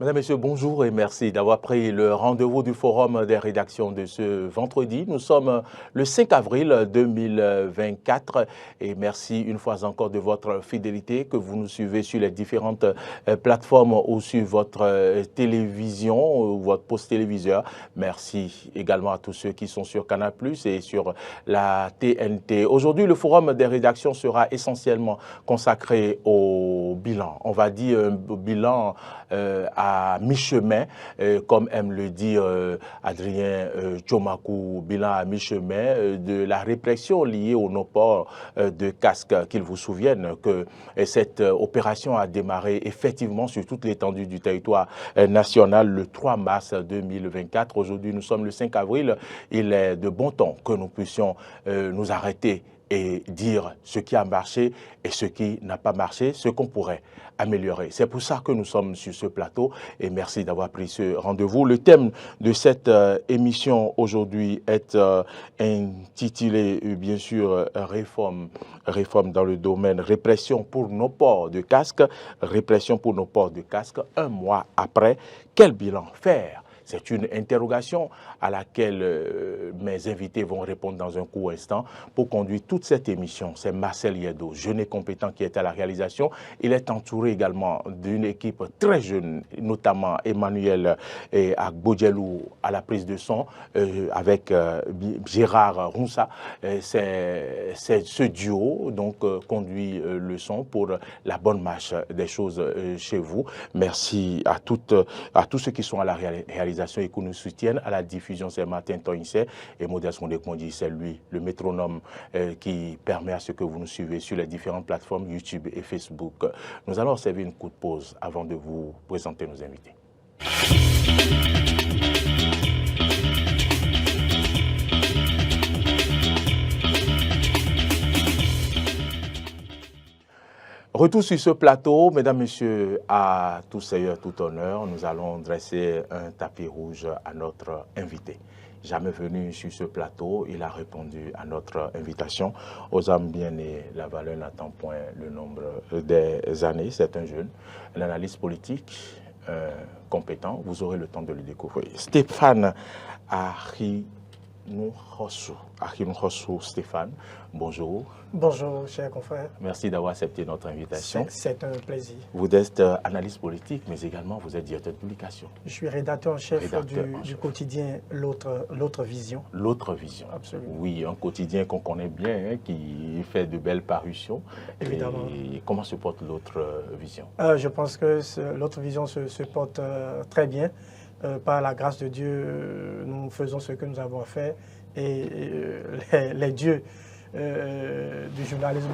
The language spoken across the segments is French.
Mesdames, Messieurs, bonjour et merci d'avoir pris le rendez-vous du Forum des rédactions de ce vendredi. Nous sommes le 5 avril 2024 et merci une fois encore de votre fidélité, que vous nous suivez sur les différentes plateformes ou sur votre télévision ou votre poste téléviseur. Merci également à tous ceux qui sont sur Canal+ et sur la TNT. Aujourd'hui, le Forum des rédactions sera essentiellement consacré au bilan. On va dire un bilan à mi-chemin, comme aime le dire Adrien Tchomakou, bilan à mi-chemin de la répression liée au non-port de casque. Qu'il vous souvienne que cette opération a démarré effectivement sur toute l'étendue du territoire national le 3 mars 2024. Aujourd'hui, nous sommes le 5 avril. Il est de bon temps que nous puissions nous arrêter et dire ce qui a marché et ce qui n'a pas marché, ce qu'on pourrait améliorer. C'est pour ça que nous sommes sur ce plateau et merci d'avoir pris ce rendez-vous. Le thème de cette émission aujourd'hui est intitulé, bien sûr, réforme dans le domaine répression pour nos ports de casque. Répression pour nos ports de casque. Un mois après, quel bilan faire? C'est une interrogation à laquelle mes invités vont répondre dans un court instant. Pour conduire toute cette émission, c'est Marcel Yedo, jeune et compétent qui est à la réalisation. Il est entouré également d'une équipe très jeune, notamment Emmanuel Agbodjelou à la prise de son, avec Gérard Roussa. C'est ce duo donc conduit le son pour la bonne marche des choses chez vous. Merci à tous ceux qui sont à la réalisation et qui nous soutiennent. À la diffusion, c'est Martin Toïnset et Modeste Mondekmondi, c'est lui, le métronome qui permet à ce que vous nous suivez sur les différentes plateformes YouTube et Facebook. Nous allons observer une courte pause avant de vous présenter nos invités. Retour sur ce plateau, mesdames, messieurs, à tout seigneur, tout honneur, nous allons dresser un tapis rouge à notre invité. Jamais venu sur ce plateau, il a répondu à notre invitation. Aux âmes bien nées, la valeur n'attend point le nombre des années. C'est un jeune, un analyste politique compétent. Vous aurez le temps de le découvrir. Stéphane Ahinoukhosou Stéphane, bonjour. Bonjour, chers confrères. Merci d'avoir accepté notre invitation. C'est un plaisir. Vous êtes analyste politique, mais également vous êtes directeur de publication. Je suis rédacteur en chef du quotidien L'autre Vision. L'autre Vision. Absolument. Oui, un quotidien qu'on connaît bien, qui fait de belles parutions. Évidemment. Et comment se porte l'autre Vision? Je pense que l'autre Vision se porte très bien. Par la grâce de Dieu, nous faisons ce que nous avons fait et les dieux du journalisme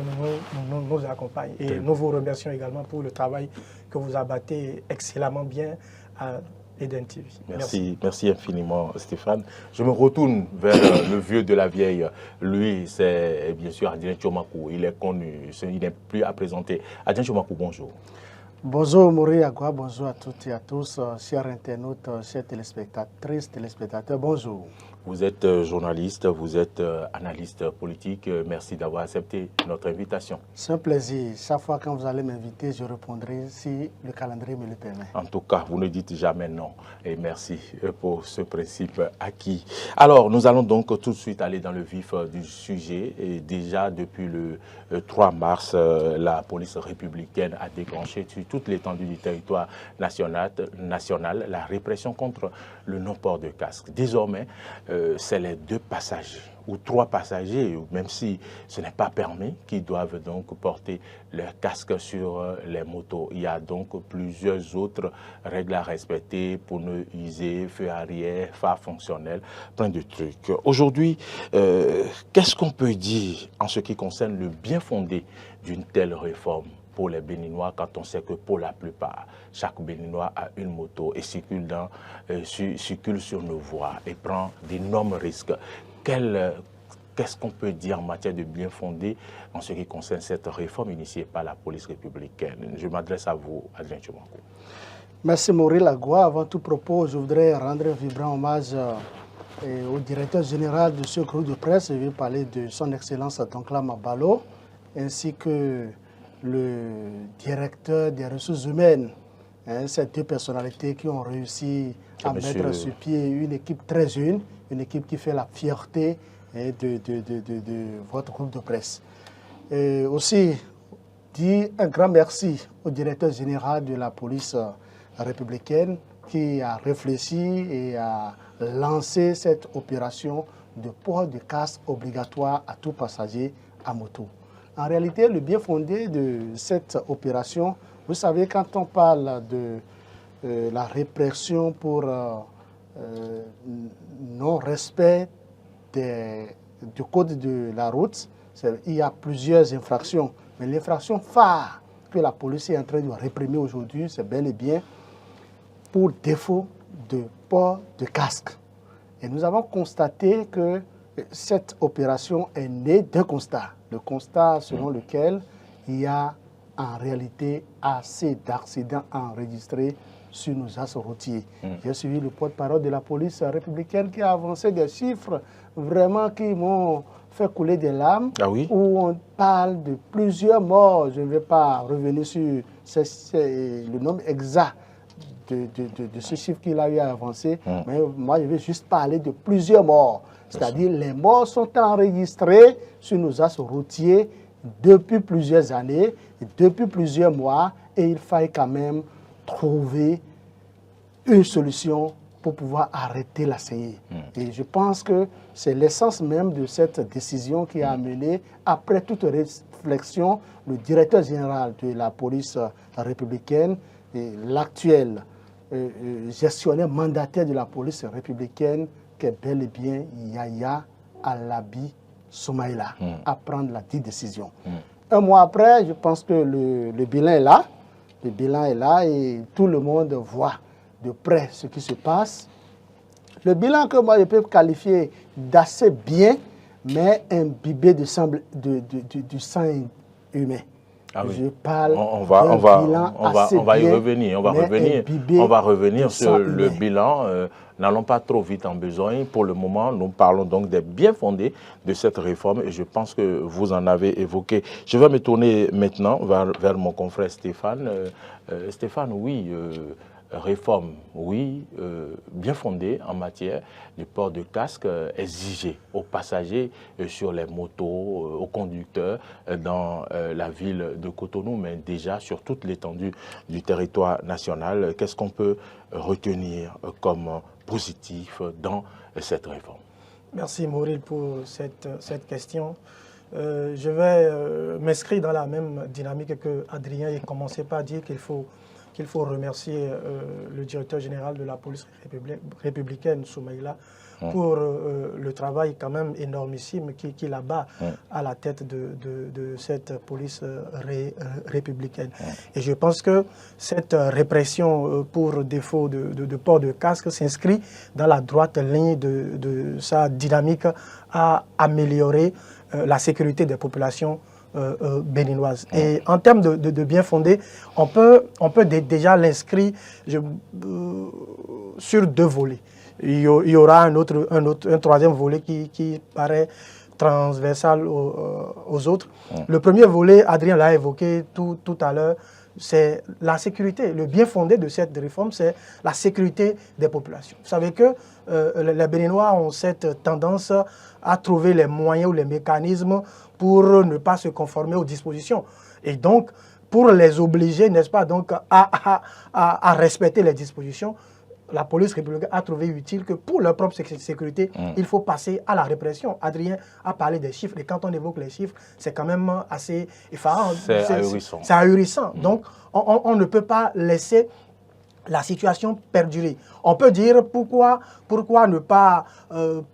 nous accompagnent. Et nous vous remercions également pour le travail que vous abattez excellemment bien à Eden TV. Merci infiniment Stéphane. Je me retourne vers le vieux de la vieille. Lui, c'est bien sûr Adrien Tchomakou. Il est connu, il n'est plus à présenter. Adrien Tchomakou, bonjour. Bonjour Maurice Agua, bonjour à toutes et à tous, chers internautes, chers téléspectatrices, téléspectateurs, bonjour. Vous êtes journaliste, vous êtes analyste politique. Merci d'avoir accepté notre invitation. C'est un plaisir. Chaque fois quand vous allez m'inviter, je répondrai si le calendrier me le permet. En tout cas, vous ne dites jamais non. Et merci pour ce principe acquis. Alors, nous allons donc tout de suite aller dans le vif du sujet. Et déjà, depuis le 3 mars, la police républicaine a déclenché sur toute l'étendue du territoire national la répression contre le non-port de casque. Désormais, c'est les 2 passagers ou 3 passagers, même si ce n'est pas permis, qui doivent donc porter leur casque sur les motos. Il y a donc plusieurs autres règles à respecter pour ne user feu arrière, phare fonctionnel, plein de trucs. Aujourd'hui, qu'est-ce qu'on peut dire en ce qui concerne le bien fondé d'une telle réforme pour les Béninois, quand on sait que pour la plupart, chaque Béninois a une moto et circule sur nos voies et prend d'énormes risques? Qu'est-ce qu'on peut dire en matière de bien fondé en ce qui concerne cette réforme initiée par la police républicaine? Je m'adresse à vous, Adrien Tchomakou. Merci Maurice Agua. Avant tout propos, je voudrais rendre un vibrant hommage au directeur général de ce groupe de presse. Je vais parler de son Excellence Tonkla Mabalo, ainsi que le directeur des ressources humaines hein, ces deux personnalités qui ont réussi à mettre sur pied une équipe très jeune, une équipe qui fait la fierté de votre groupe de presse. Et aussi, dire un grand merci au directeur général de la police républicaine qui a réfléchi et a lancé cette opération de port de casque obligatoire à tout passager à moto. En réalité, le bien fondé de cette opération, vous savez, quand on parle de la répression pour non-respect du code de la route, il y a plusieurs infractions. Mais l'infraction phare que la police est en train de réprimer aujourd'hui, c'est bel et bien pour défaut de port de casque. Et nous avons constaté que cette opération est née d'un constat. Le constat selon lequel il y a en réalité assez d'accidents enregistrés sur nos axes routiers. J'ai suivi le porte-parole de la police républicaine qui a avancé des chiffres vraiment qui m'ont fait couler des larmes, où on parle de plusieurs morts. Je ne vais pas revenir sur le nombre exact de ce chiffre qu'il a eu à avancer, mais moi je vais juste parler de plusieurs morts. C'est-à-dire les morts sont enregistrés sur nos axes routiers depuis plusieurs années, depuis plusieurs mois, et il faille quand même trouver une solution pour pouvoir arrêter la saignée. Et je pense que c'est l'essence même de cette décision qui a amené, après toute réflexion, le directeur général de la police républicaine et l'actuel gestionnaire mandataire de la police républicaine, qui est bel et bien Yaya Alabi Soumaïla, à prendre la dite décision. Un mois après, je pense que le bilan est là. Le bilan est là et tout le monde voit de près ce qui se passe. Le bilan que moi je peux qualifier d'assez bien, mais imbibé du sang humain. Je parle on va y revenir. On va revenir sur le bilan. N'allons pas trop vite en besoin. Pour le moment, nous parlons donc des bien fondés de cette réforme et je pense que vous en avez évoqué. Je vais me tourner maintenant vers mon confrère Stéphane. Stéphane, oui, réforme, oui, bien fondée en matière du port de casque exigé aux passagers sur les motos, aux conducteurs dans la ville de Cotonou, mais déjà sur toute l'étendue du territoire national. Qu'est-ce qu'on peut retenir comme positif dans cette réforme? Merci Mauril pour cette question. Je vais m'inscrire dans la même dynamique que Adrien a commencé par dire qu'il faut remercier le directeur général de la police républicaine, Soumaïla, pour le travail quand même énormissime qu'il abat à la tête de cette police républicaine. Et je pense que cette répression pour défaut de port de casque s'inscrit dans la droite ligne de sa dynamique à améliorer la sécurité des populations béninoise. Et en termes de bien fondé, on peut déjà l'inscrire sur deux volets. Il y aura un troisième volet qui paraît transversal aux autres. Le premier volet, Adrien l'a évoqué tout à l'heure, c'est la sécurité. Le bien fondé de cette réforme, c'est la sécurité des populations. Vous savez que les Béninois ont cette tendance à trouver les moyens ou les mécanismes pour ne pas se conformer aux dispositions. Et donc, pour les obliger, n'est-ce pas, donc, à respecter les dispositions, la police républicaine a trouvé utile que pour leur propre sécurité, il faut passer à la répression. Adrien a parlé des chiffres, et quand on évoque les chiffres, c'est quand même assez effarant. C'est ahurissant. C'est ahurissant. Donc, on ne peut pas laisser la situation perdurer. On peut dire pourquoi ne pas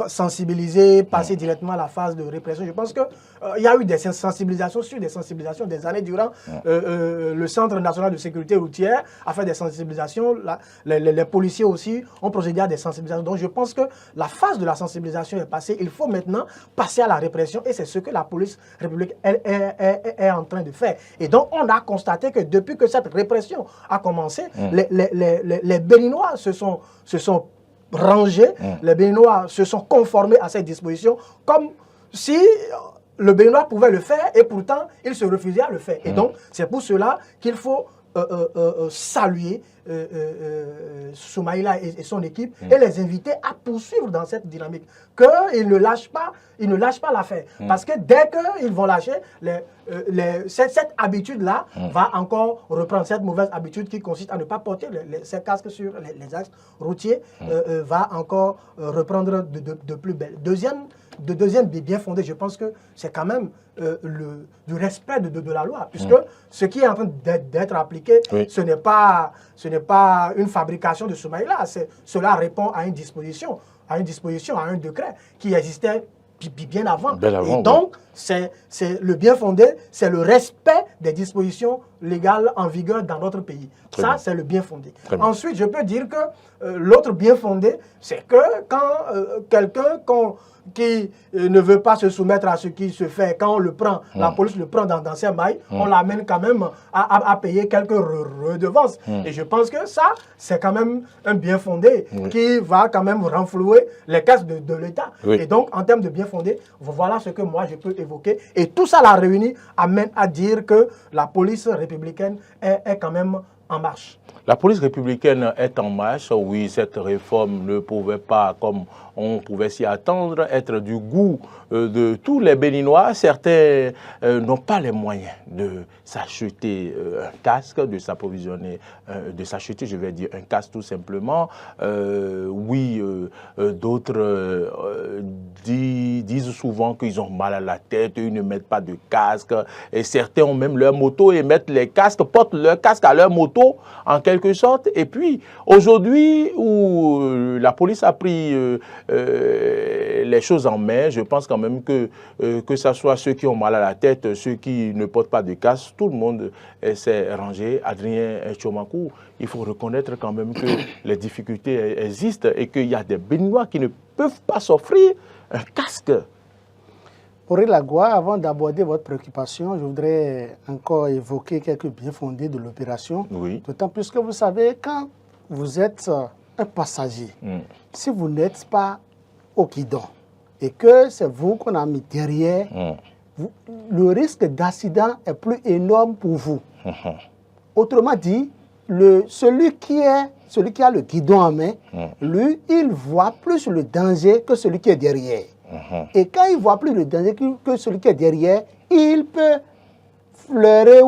sensibiliser, passer directement à la phase de répression. Je pense qu'il y a eu des sensibilisations sur des sensibilisations des années durant. Le Centre national de sécurité routière a fait des sensibilisations. Les policiers aussi ont procédé à des sensibilisations. Donc je pense que la phase de la sensibilisation est passée. Il faut maintenant passer à la répression et c'est ce que la police républicaine est en train de faire. Et donc on a constaté que depuis que cette répression a commencé, les Béninois se sont rangés, les Béninois se sont conformés à ces dispositions comme si le Béninois pouvait le faire et pourtant il se refusait à le faire. Et donc c'est pour cela qu'il faut saluer Soumaïla et son équipe et les inviter à poursuivre dans cette dynamique. Qu'ils ne lâchent pas, l'affaire. Parce que dès qu'ils vont lâcher, cette habitude-là va encore reprendre, cette mauvaise habitude qui consiste à ne pas porter ces casques sur les axes routiers, va encore reprendre de plus belle. Deuxième bien fondé, je pense que c'est quand même du respect de la loi, puisque ce qui est en train d'être appliqué, ce n'est pas une fabrication de Soumaïla, cela répond à une disposition, à un décret qui existait bien avant. Et donc, c'est le bien fondé, c'est le respect des dispositions légales en vigueur dans notre pays. Ça, c'est le bien fondé. Ensuite, je peux dire que l'autre bien fondé, c'est que quand quelqu'un qui ne veut pas se soumettre à ce qui se fait, quand on le prend, la police le prend dans ses mailles, on l'amène quand même à payer quelques redevances. Et je pense que ça, c'est quand même un bien fondé qui va quand même renflouer les caisses de l'État. Et donc, en termes de bien fondé, voilà ce que moi je peux évoquer. Et tout ça, la réunie, amène à dire que la police républicaine est quand même en marche. La police républicaine est en marche. Oui, cette réforme ne pouvait pas, comme on pouvait s'y attendre, être du goût de tous les Béninois. Certains n'ont pas les moyens de s'acheter un casque, de s'approvisionner, de s'acheter, je vais dire, un casque tout simplement. D'autres disent souvent qu'ils ont mal à la tête, ils ne mettent pas de casque. Et certains ont même leur moto et mettent les casques, portent leur casque à leur moto, en quelque sorte. Et puis, aujourd'hui, où la police a pris les choses en main, je pense quand même que ce soit ceux qui ont mal à la tête, ceux qui ne portent pas de casque, tout le monde s'est rangé. Adrien Tchomakou, il faut reconnaître quand même que les difficultés existent et qu'il y a des Béninois qui ne peuvent pas s'offrir un casque. Aurélien Lagua, avant d'aborder votre préoccupation, je voudrais encore évoquer quelques biens fondés de l'opération. Oui. D'autant plus que vous savez, quand vous êtes un passager, si vous n'êtes pas au guidon et que c'est vous qu'on a mis derrière, le risque d'accident est plus énorme pour vous. Autrement dit, celui qui a le guidon en main, lui, il voit plus le danger que celui qui est derrière. Et quand il voit plus le danger que celui qui est derrière, il peut fleurer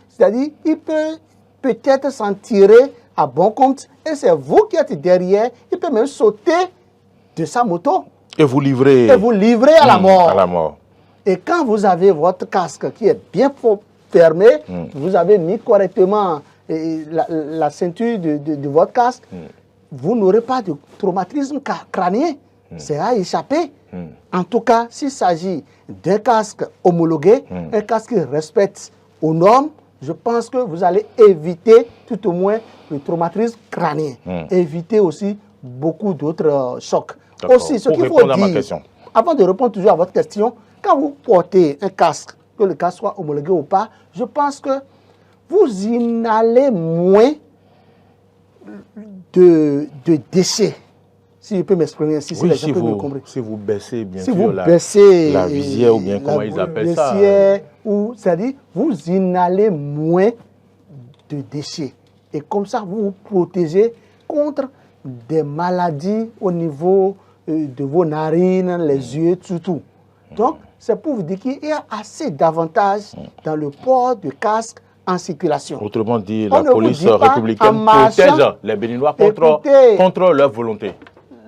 c'est-à-dire, il peut peut-être s'en tirer à bon compte. Et c'est vous qui êtes derrière, il peut même sauter de sa moto. Et vous livrez à la mort. À la mort. Et quand vous avez votre casque qui est bien fermé, vous avez mis correctement la ceinture de votre casque, vous n'aurez pas de traumatisme crânien. C'est à échapper. En tout cas, s'il s'agit d'un casque homologué, un casque qui respecte aux normes, je pense que vous allez éviter tout au moins le traumatisme crânien. Éviter aussi beaucoup d'autres chocs. Aussi, ce qu'il faut dire, avant de répondre toujours à votre question, quand vous portez un casque, que le casque soit homologué ou pas, je pense que vous inhalez moins de déchets. Si je peux m'exprimer ainsi, oui, si vous baissez bien si sûr vous baissez la visière ou bien comment ils appellent ça. C'est-à-dire, vous inhalez moins de déchets. Et comme ça, vous vous protégez contre des maladies au niveau de vos narines, les yeux, tout. Donc, c'est pour vous dire qu'il y a assez d'avantages dans le port de casque en circulation. Autrement dit, la police républicaine protège les Béninois contre leur volonté.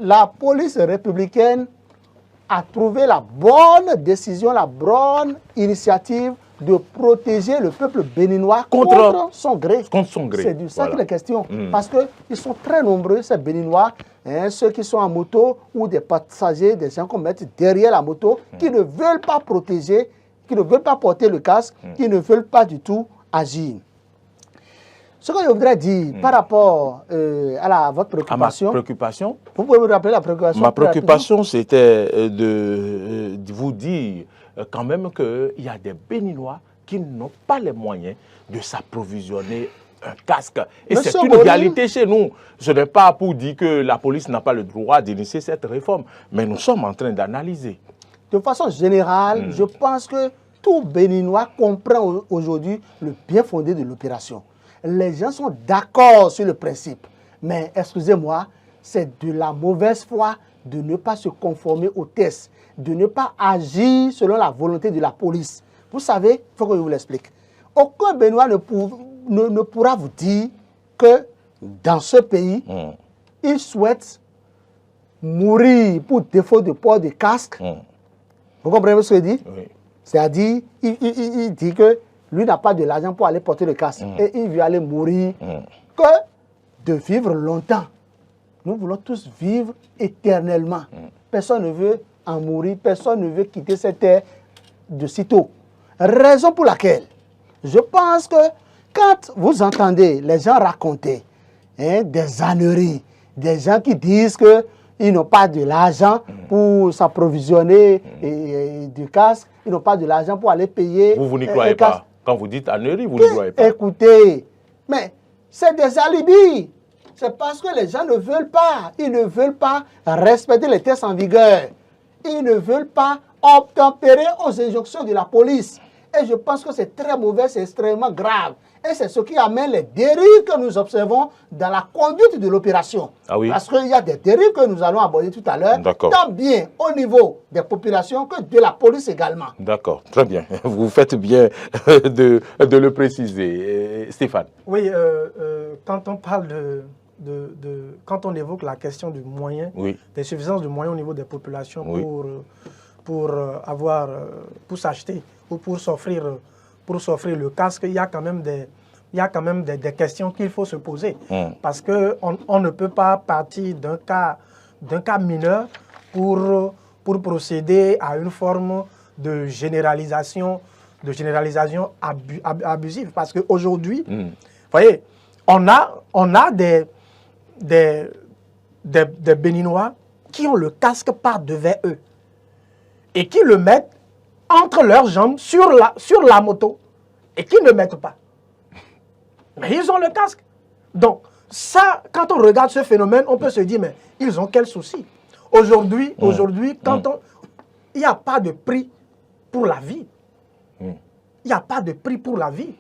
La police républicaine a trouvé la bonne décision, la bonne initiative de protéger le peuple béninois contre son gré. C'est de ça qu'il est question. Parce qu'ils sont très nombreux, ces Béninois, ceux qui sont en moto ou des passagers, des gens qu'on met derrière la moto, qui ne veulent pas protéger, qui ne veulent pas porter le casque, qui ne veulent pas du tout agir. Ce que je voudrais dire par rapport à votre préoccupation. À ma préoccupation. Vous pouvez me rappeler la préoccupation? Ma préoccupation, c'était de vous dire quand même qu'il y a des Béninois qui n'ont pas les moyens de s'approvisionner un casque. Et c'est une réalité chez nous. Ce n'est pas pour dire que la police n'a pas le droit d'initier cette réforme, mais nous sommes en train d'analyser. De façon générale, je pense que tout Béninois comprend aujourd'hui le bien fondé de l'opération. les gens sont d'accord sur le principe. Mais excusez-moi, c'est de la mauvaise foi de ne pas se conformer aux tests, de ne pas agir selon la volonté de la police. Vous savez, il faut que je vous l'explique. Aucun Béninois ne pourra vous dire que dans ce pays, il souhaite mourir pour défaut de port de casque. Vous comprenez ce que je dis? Oui. C'est-à-dire, il dit que lui n'a pas de l'argent pour aller porter le casque et il veut aller mourir que de vivre longtemps. Nous voulons tous vivre éternellement. Personne ne veut en mourir, personne ne veut quitter cette terre de sitôt. Raison pour laquelle je pense que quand vous entendez les gens raconter des âneries, des gens qui disent qu'ils n'ont pas de l'argent pour s'approvisionner du casque, ils n'ont pas de l'argent pour aller payer. Vous n'y croyez pas. Quand vous dites ânerie, vous n'y croyez pas. Écoutez, mais c'est des alibis. C'est parce que les gens ne veulent pas. Ils ne veulent pas respecter les tests en vigueur. Ils ne veulent pas obtempérer aux injonctions de la police. Et je pense que c'est très mauvais, c'est extrêmement grave. Et c'est ce qui amène les dérives que nous observons dans la conduite de l'opération. Ah oui. Parce qu'il y a des dérives que nous allons aborder tout à l'heure, D'accord. tant bien au niveau des populations que de la police également. D'accord, très bien. Vous faites bien de le préciser. Stéphane. Oui, quand on parle quand on évoque la question du moyen, Oui. des suffisances de moyens au niveau des populations Oui. pour s'acheter ou pour s'offrir le casque, il y a quand même des questions qu'il faut se poser. Parce qu'on ne peut pas partir d'un cas mineur pour procéder à une forme de généralisation abusive. Parce qu'aujourd'hui, vous voyez, on a des Béninois qui ont le casque par devant eux et qui le mettent entre leurs jambes sur la moto et qui ne mettent pas. Mais ils ont le casque. Donc, ça, quand on regarde ce phénomène, on peut se dire, mais ils ont quel souci? Aujourd'hui, il n'y a pas de prix pour la vie. Il n'y a pas de prix pour la vie.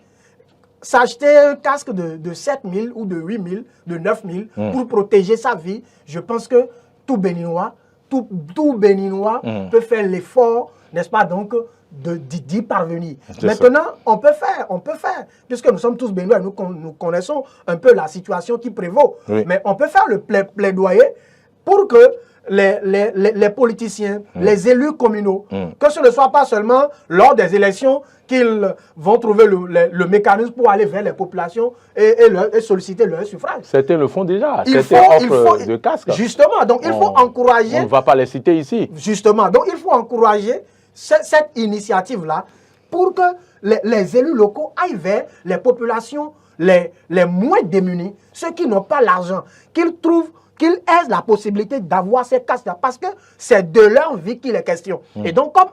S'acheter un casque de 7 000 ou de 8 000, de 9 000 pour protéger sa vie, je pense que tout Béninois peut faire l'effort, n'est-ce pas, donc, d'y parvenir. Maintenant, on peut faire, puisque nous sommes tous Béninois, nous connaissons un peu la situation qui prévaut, mais on peut faire le plaidoyer pour que les politiciens, les élus communaux, que ce ne soit pas seulement lors des élections qu'ils vont trouver le mécanisme pour aller vers les populations et solliciter leur suffrage. Certains le font déjà. Certains offrent de casques. Justement, donc il faut encourager... On ne va pas les citer ici. Justement, donc il faut encourager cette initiative-là pour que les élus locaux aillent vers les populations les moins démunis, ceux qui n'ont pas l'argent, qu'ils aient la possibilité d'avoir ces casques-là, parce que c'est de leur vie qu'il est question. Et donc, comme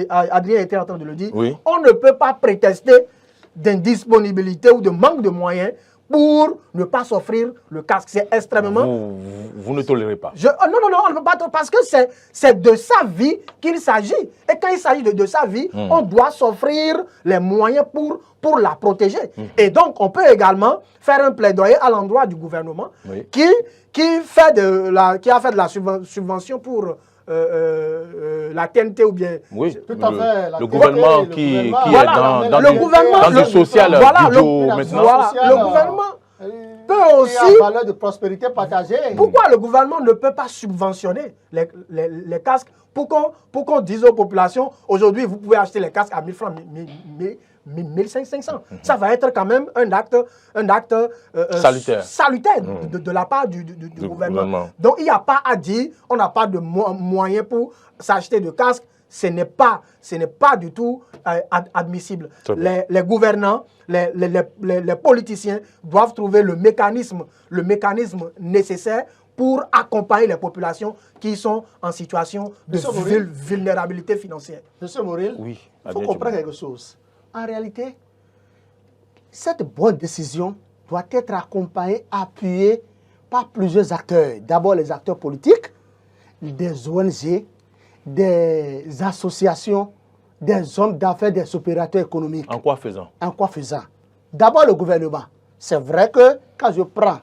Adrien était en train de le dire, on ne peut pas prétester d'indisponibilité ou de manque de moyens pour ne pas s'offrir le casque. C'est extrêmement... Vous ne tolérez pas. Non, on ne peut pas, parce que c'est de sa vie qu'il s'agit. Et quand il s'agit de sa vie, on doit s'offrir les moyens pour la protéger. Et donc, on peut également faire un plaidoyer à l'endroit du gouvernement qui a fait de la subvention pour la TNT ou bien... Oui, tout à fait. Le gouvernement qui est dans le du social. Le gouvernement peut aussi... valeur de prospérité partagée. Pourquoi le gouvernement ne peut pas subventionner les casques pour qu'on dise aux populations, aujourd'hui, vous pouvez acheter les casques à 1000 francs, 1500. Ça va être quand même un acte salutaire de la part du gouvernement. Donc, il n'y a pas à dire, on n'a pas de moyens pour s'acheter de casques. Ce n'est pas du tout admissible. Les gouvernants, les politiciens doivent trouver le mécanisme nécessaire pour accompagner les populations qui sont en situation de vulnérabilité financière. Monsieur Moril, il faut comprendre quelque chose. En réalité, cette bonne décision doit être accompagnée, appuyée par plusieurs acteurs. D'abord les acteurs politiques, des ONG, des associations, des hommes d'affaires, des opérateurs économiques. En quoi faisant? En quoi faisant? D'abord le gouvernement. C'est vrai que quand je prends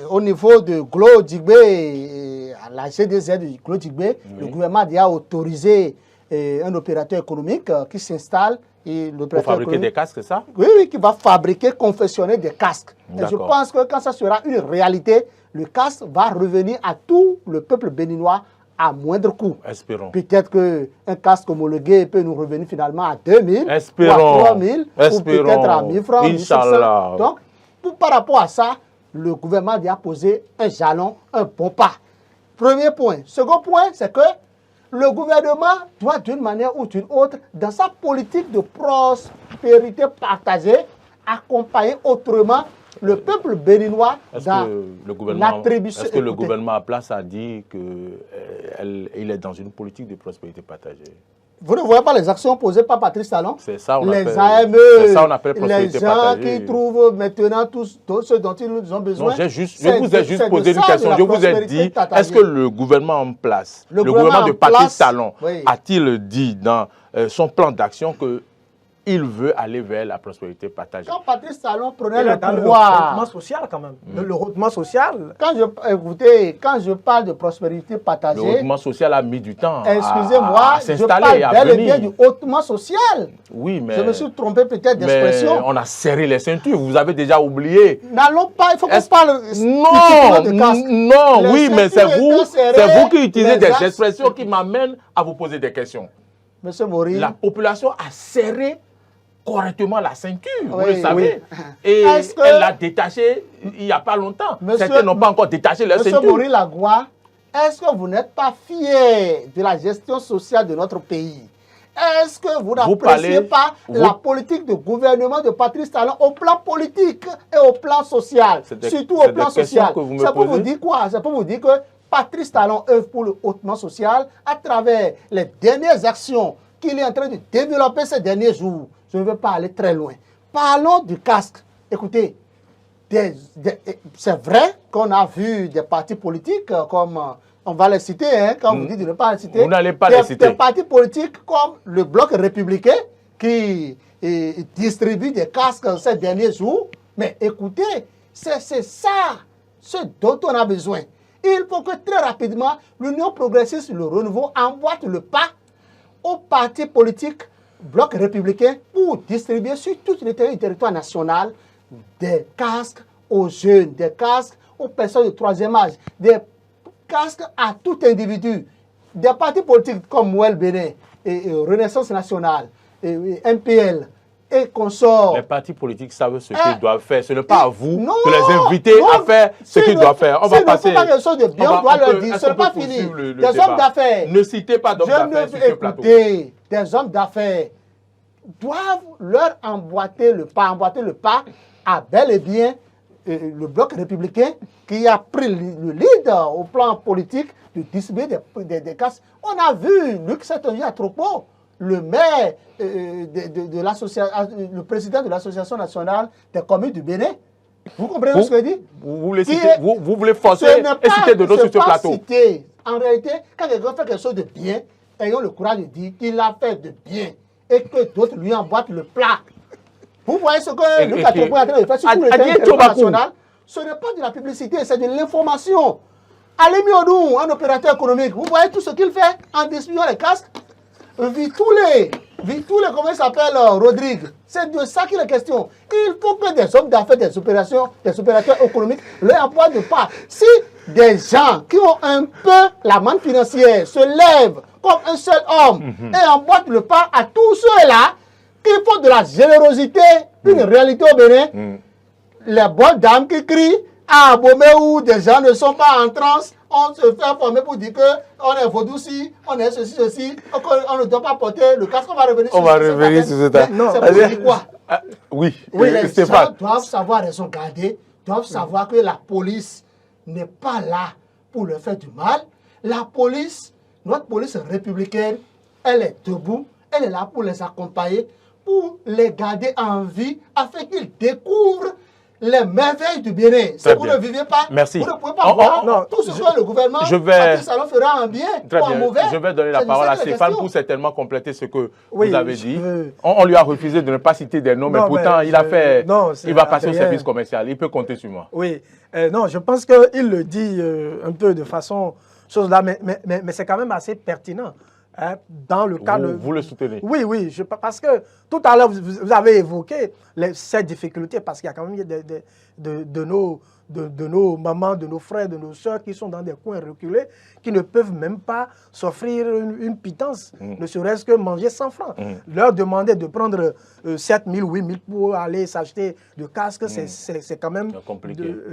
au niveau de Glo Digbé, à la GDZ de Glo Digbé, le gouvernement a autorisé un opérateur économique qui s'installe. Pour fabriquer des casques, c'est ça? Oui, oui, qui va fabriquer, confectionner des casques. Et je pense que quand ça sera une réalité, le casque va revenir à tout le peuple béninois à moindre coût. Espérons. Peut-être qu'un casque homologué peut nous revenir finalement à 2000 Espérons. ou à 3000 ou peut-être à 1000 francs. Inch'Allah. Donc, par rapport à ça, le gouvernement a posé un jalon, un bon pas. Premier point. Second point, c'est que le gouvernement doit d'une manière ou d'une autre, dans sa politique de prospérité partagée, accompagner autrement le peuple béninois dans l'attribution. Est-ce que le gouvernement à place a dit qu'il est dans une politique de prospérité partagée? Vous ne voyez pas les actions posées par Patrice Talon? C'est ça, on les appelle, AME, ça, on appelle prospérité les gens partagée. qui trouvent maintenant tous ceux dont ils ont besoin. Non, je vous ai juste posé une question. Je vous ai dit, est-ce que le gouvernement en place, le gouvernement de Patrice Talon, a-t-il dit dans son plan d'action qu'il veut aller vers la prospérité partagée? Quand Patrice Talon prenait le pouvoir... Le redressement social quand même. Le redressement social... Quand je parle de prospérité partagée... Le redressement social a mis du temps excusez-moi, je parle bel et bien du hautement social. Oui, mais... Je me suis trompé peut-être d'expression. On a serré les ceintures, vous avez déjà oublié. N'allons pas, il faut qu'on parle... Non, oui, mais c'est vous qui utilisez des expressions qui m'amènent à vous poser des questions. Monsieur Mori... La population a serré correctement la ceinture, vous le savez. Et elle l'a détachée il n'y a pas longtemps. Certains n'ont pas encore détaché leur ceinture. Monsieur Mori Lagua, est-ce que vous n'êtes pas fier de la gestion sociale de notre pays? Est-ce que vous n'appréciez pas la politique de gouvernement de Patrice Talon au plan politique et au plan social? Surtout au plan social. C'est pour vous dire quoi? C'est pour vous dire que Patrice Talon œuvre pour le hautement social à travers les dernières actions qu'il est en train de développer ces derniers jours. Je ne veux pas aller très loin. Parlons du casque. Écoutez, c'est vrai qu'on a vu des partis politiques comme, on va les citer, hein, quand vous dites de ne pas les citer. Vous n'allez pas les citer. Des partis politiques comme le Bloc républicain qui distribue des casques ces derniers jours. Mais écoutez, c'est ça ce dont on a besoin. Il faut que très rapidement, l'Union progressiste, le renouveau, emboîte le pas aux partis politiques Bloc républicain pour distribuer sur tout le territoire national des casques aux jeunes, des casques aux personnes de troisième âge, des casques à tout individu. Des partis politiques comme Mouel Bénin, et Renaissance nationale, et MPL et consorts. Les partis politiques savent ce qu'ils doivent faire. Ce n'est pas à vous de les inviter à faire ce qu'ils doivent faire. On va passer. Ce n'est pas quelque chose de bien, on doit leur dire. Ce n'est pas fini. Des hommes d'affaires. Ne citez pas d'hommes d'affaires sur ce plateau. Des hommes d'affaires doivent leur emboîter le pas à bel et bien le Bloc républicain qui a pris le lead au plan politique de distribuer des casques. On a vu Luc Saint-Ongi à Tropo, le maire de l'association, le président de l'association nationale des communes du Bénin. Vous comprenez ce que je dis? Vous voulez forcer et citer de d'autres sur ce plateau. En réalité, quand quelqu'un fait quelque chose de bien, ayons le courage de dire qu'il a fait de bien et que d'autres lui emboîtent le plat. Vous voyez ce que Luc Atropo est en train de faire sur tout le territoire national? Ce n'est pas de la publicité, c'est de l'information. Allez Miodou, un opérateur économique, vous voyez tout ce qu'il fait en distribuant les casques. Vitoulet, comment il s'appelle, Rodrigue. C'est de ça qu'il est question. Il faut que des hommes d'affaires, des opérateurs économiques, leur emploi de pas. Si des gens qui ont un peu la manne financière se lèvent comme un seul homme et emboîtent le pas à tous ceux-là qui font de la générosité une réalité au Bénin, les bonnes dames qui crient à Abomey où des gens ne sont pas en transe, on se fait informer pour dire qu'on est vaudouci, on est ceci, on ne doit pas porter le casque, on va revenir sur ce ça. C'est pour dire quoi? Oui, les gens doivent savoir raison garder, doivent savoir que la police n'est pas là pour leur faire du mal. La police, notre police républicaine, elle est debout, elle est là pour les accompagner, pour les garder en vie, afin qu'ils découvrent les merveilles du Bénin. Si vous ne vivez pas, merci. Vous ne pouvez pas voir tout ce que le gouvernement ça fera en bien ou en mauvais. Je vais donner la parole à Stéphane pour certainement compléter ce que vous avez dit. On lui a refusé de ne pas citer des noms, mais pourtant, il va passer au service commercial. Il peut compter sur moi. Oui. Non, je pense qu'il le dit un peu de façon chose là, mais c'est quand même assez pertinent. Hein, dans le cas vous le soutenez? Oui, oui, parce que tout à l'heure, vous avez évoqué ces difficultés, parce qu'il y a quand même de nos mamans, de nos frères, de nos soeurs qui sont dans des coins reculés, qui ne peuvent même pas s'offrir une pitance, ne serait-ce que manger 100 francs. Leur demander de prendre 7 000, 8 000 pour aller s'acheter de casques, c'est quand même